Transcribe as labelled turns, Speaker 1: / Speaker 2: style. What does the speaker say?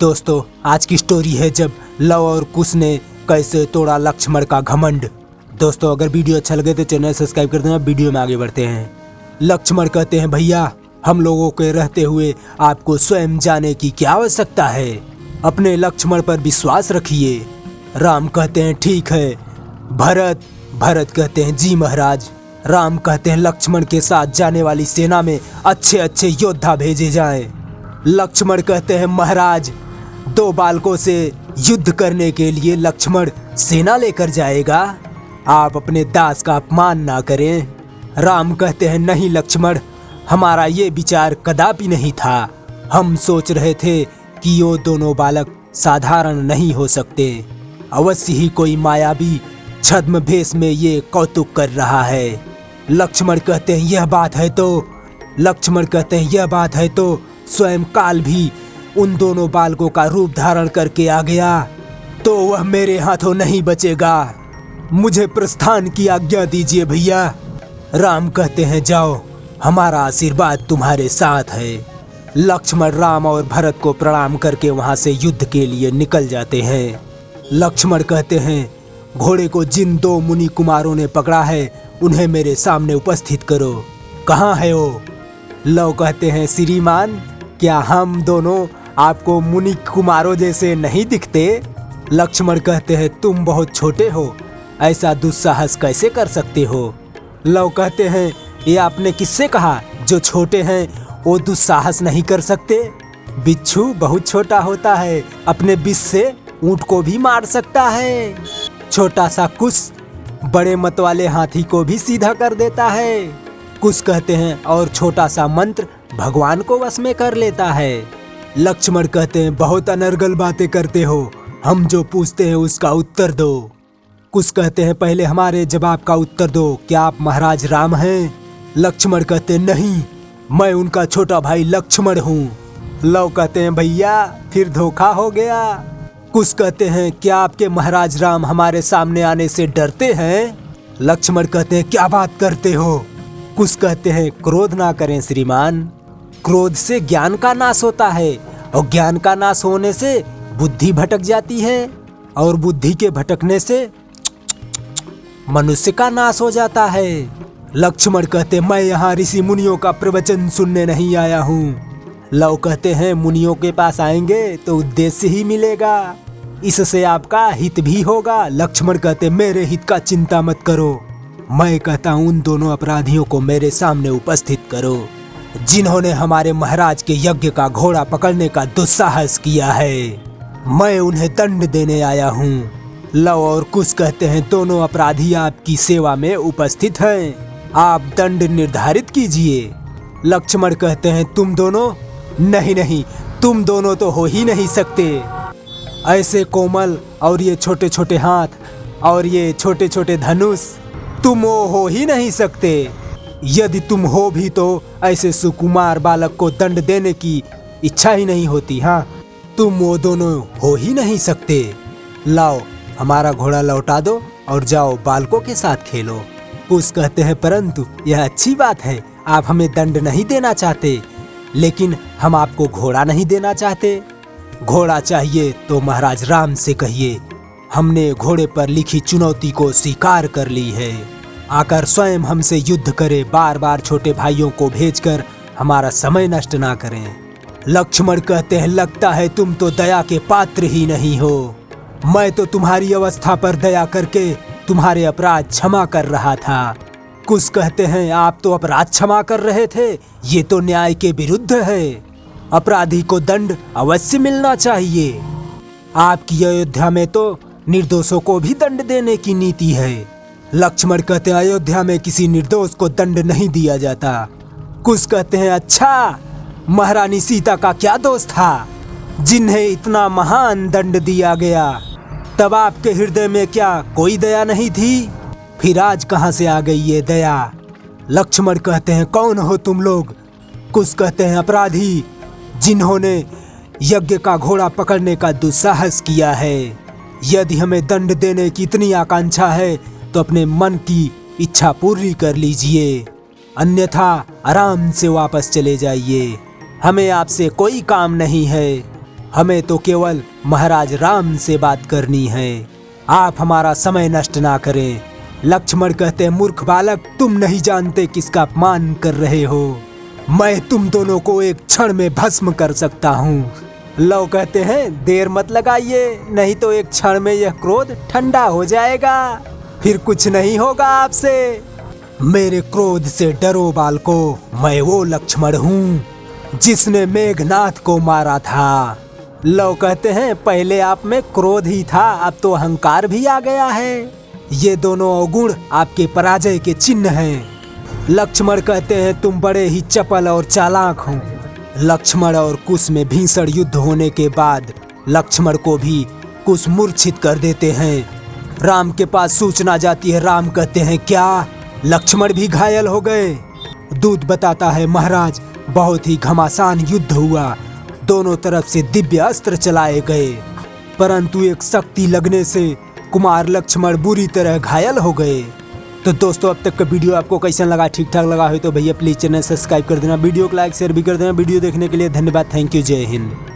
Speaker 1: दोस्तों आज की स्टोरी है जब लव और कुश ने कैसे तोड़ा लक्ष्मण का घमंड। दोस्तों अगर वीडियो अच्छा लगे तो चैनल सब्सक्राइब कर देना। वीडियो में आगे बढ़ते हैं। लक्ष्मण कहते हैं भैया हम लोगों के रहते हुए आपको स्वयं जाने की क्या आवश्यकता है, अपने लक्ष्मण पर विश्वास रखिए। राम कहते हैं ठीक है। भरत कहते हैं जी महाराज। राम कहते हैं लक्ष्मण के साथ जाने वाली सेना में अच्छे अच्छे योद्धा भेजे जाएं। लक्ष्मण कहते हैं महाराज 2 बालकों से युद्ध करने के लिए लक्ष्मण सेना लेकर जाएगा, आप अपने दास का अपमान ना करें। राम कहते हैं नहीं लक्ष्मण, हमारा ये विचार कदापि नहीं था। हम सोच रहे थे कि वो दोनों बालक साधारण नहीं हो सकते, अवश्य ही कोई मायावी छद्म भेष में ये कौतुक कर रहा है। लक्ष्मण कहते हैं यह बात है तो स्वयं काल भी उन दोनों बालकों का रूप धारण करके आ गया तो वह मेरे हाथों नहीं बचेगा। मुझे प्रस्थान की आज्ञा दीजिए भैया। राम कहते हैं जाओ, हमारा आशीर्वाद तुम्हारे साथ है। लक्ष्मण राम और भरत को प्रणाम करके वहां से युद्ध के लिए निकल जाते हैं। लक्ष्मण कहते हैं घोड़े को जिन 2 मुनि कुमारों ने पकड़ा है उन्हें मेरे सामने उपस्थित करो। कहाँ है वो? लव कहते हैं श्रीमान क्या हम दोनों आपको मुनि कुमारों जैसे नहीं दिखते? लक्ष्मण कहते हैं तुम बहुत छोटे हो, ऐसा दुस्साहस कैसे कर सकते हो? लव कहते हैं ये आपने किससे कहा? जो छोटे हैं वो दुस्साहस नहीं कर सकते। बिच्छू बहुत छोटा होता है, अपने विष से ऊंट को भी मार सकता है। छोटा सा कुश बड़े मत वाले हाथी को भी सीधा कर देता है। कुश कहते हैं और छोटा सा मंत्र भगवान को वश में कर लेता है। लक्ष्मण कहते हैं बहुत अनर्गल बातें करते हो, हम जो पूछते हैं उसका उत्तर दो। कुश कहते हैं पहले हमारे जवाब का उत्तर दो, क्या आप महाराज राम हैं? लक्ष्मण कहते हैं नहीं, मैं उनका छोटा भाई लक्ष्मण हूँ। लव कहते हैं भैया फिर धोखा हो गया। कुश कहते हैं क्या आपके महाराज राम हमारे सामने आने से डरते हैं? लक्ष्मण कहते हैं क्या बात करते हो? कुश कहते हैं क्रोध ना करें श्रीमान, क्रोध से ज्ञान का नाश होता है और ज्ञान का नाश होने से बुद्धि भटक जाती है और बुद्धि के भटकने से मनुष्य का नाश हो जाता है। लक्ष्मण कहते मैं यहाँ ऋषि मुनियों का प्रवचन सुनने नहीं आया हूँ। लव कहते हैं मुनियों के पास आएंगे तो उद्देश्य ही मिलेगा, इससे आपका हित भी होगा। लक्ष्मण कहते मेरे हित का चिंता मत करो, मैं कहता हूँ उन दोनों अपराधियों को मेरे सामने उपस्थित करो जिन्होंने हमारे महाराज के यज्ञ का घोड़ा पकड़ने का दुस्साहस किया है। मैं उन्हें दंड देने आया हूँ। लव और कुश कहते हैं दोनों अपराधी आपकी सेवा में उपस्थित हैं, आप दंड निर्धारित कीजिए। लक्ष्मण कहते हैं तुम दोनों? नहीं, तुम दोनों तो हो ही नहीं सकते। ऐसे कोमल और ये छोटे छोटे हाथ और ये छोटे छोटे धनुष, तुम वो हो ही नहीं सकते। यदि तुम हो भी तो ऐसे सुकुमार बालक को दंड देने की इच्छा ही नहीं होती। हाँ, तुम वो दोनों हो ही नहीं सकते। लाओ हमारा घोड़ा लौटा दो और जाओ बालकों के साथ खेलो। कुश कहते हैं परंतु यह अच्छी बात है, आप हमें दंड नहीं देना चाहते, लेकिन हम आपको घोड़ा नहीं देना चाहते। घोड़ा चाहिए तो महाराज राम से कहिए, हमने घोड़े पर लिखी चुनौती को स्वीकार कर ली है, आकर स्वयं हमसे युद्ध करे, बार बार छोटे भाइयों को भेजकर हमारा समय नष्ट ना करें। लक्ष्मण कहते हैं लगता है तुम तो दया के पात्र ही नहीं हो, मैं तो तुम्हारी अवस्था पर दया करके तुम्हारे अपराध क्षमा कर रहा था। कुश कहते हैं आप तो अपराध क्षमा कर रहे थे, ये तो न्याय के विरुद्ध है, अपराधी को दंड अवश्य मिलना चाहिए। आपकी अयोध्या में तो निर्दोषों को भी दंड देने की नीति है। लक्ष्मण कहते हैं अयोध्या में किसी निर्दोष को दंड नहीं दिया जाता। कुश कहते हैं अच्छा, महारानी सीता का क्या दोष था जिन्हें इतना महान दंड दिया गया, तब आपके हृदय में क्या कोई दया नहीं थी? फिर आज कहाँ से आ गई ये दया? लक्ष्मण कहते हैं कौन हो तुम लोग? कुश कहते हैं अपराधी जिन्होंने यज्ञ का घोड़ा पकड़ने का दुस्साहस किया है। यदि हमें दंड देने की इतनी आकांक्षा है तो अपने मन की इच्छा पूरी कर लीजिए, अन्यथा आराम से वापस चले जाइए, हमें आपसे कोई काम नहीं है। हमें तो केवल महाराज राम से बात करनी है। आप हमारा समय नष्ट ना करें। लक्ष्मण कहते हैं, मूर्ख बालक, तुम नहीं जानते किसका अपमान कर रहे हो। मैं तुम दोनों को एक क्षण में भस्म कर सकता हूँ। लव कहते हैं, देर मत लगाइए, नहीं तो एक क्षण में यह क्रोध ठंडा हो जाएगा, फिर कुछ नहीं होगा आपसे। मेरे क्रोध से डरो बालको, मैं वो लक्ष्मण हूँ जिसने मेघनाथ को मारा था। लव कहते हैं, पहले आप में क्रोध ही था, अब तो अहंकार भी आ गया है। ये दोनों अवगुण आपके पराजय के चिन्ह हैं। लक्ष्मण कहते हैं, तुम बड़े ही चपल और चालाक हो। लक्ष्मण और कुश में भीषण युद्ध होने के बाद लक्ष्मण को भी कुश मूर्छित कर देते हैं। राम के पास सूचना जाती है। राम कहते हैं, क्या लक्ष्मण भी घायल हो गए? दूत बताता है, महाराज बहुत ही घमासान युद्ध हुआ, दोनों तरफ से दिव्य अस्त्र चलाए गए, परंतु एक शक्ति लगने से कुमार लक्ष्मण बुरी तरह घायल हो गए। तो दोस्तों, अब तक का वीडियो आपको कैसा लगा? ठीक ठाक लगा हो तो भैया प्लीज चैनल सब्सक्राइब कर देना, वीडियो को लाइक शेयर भी कर देना। वीडियो देखने के लिए धन्यवाद। Thank you. जय हिंद।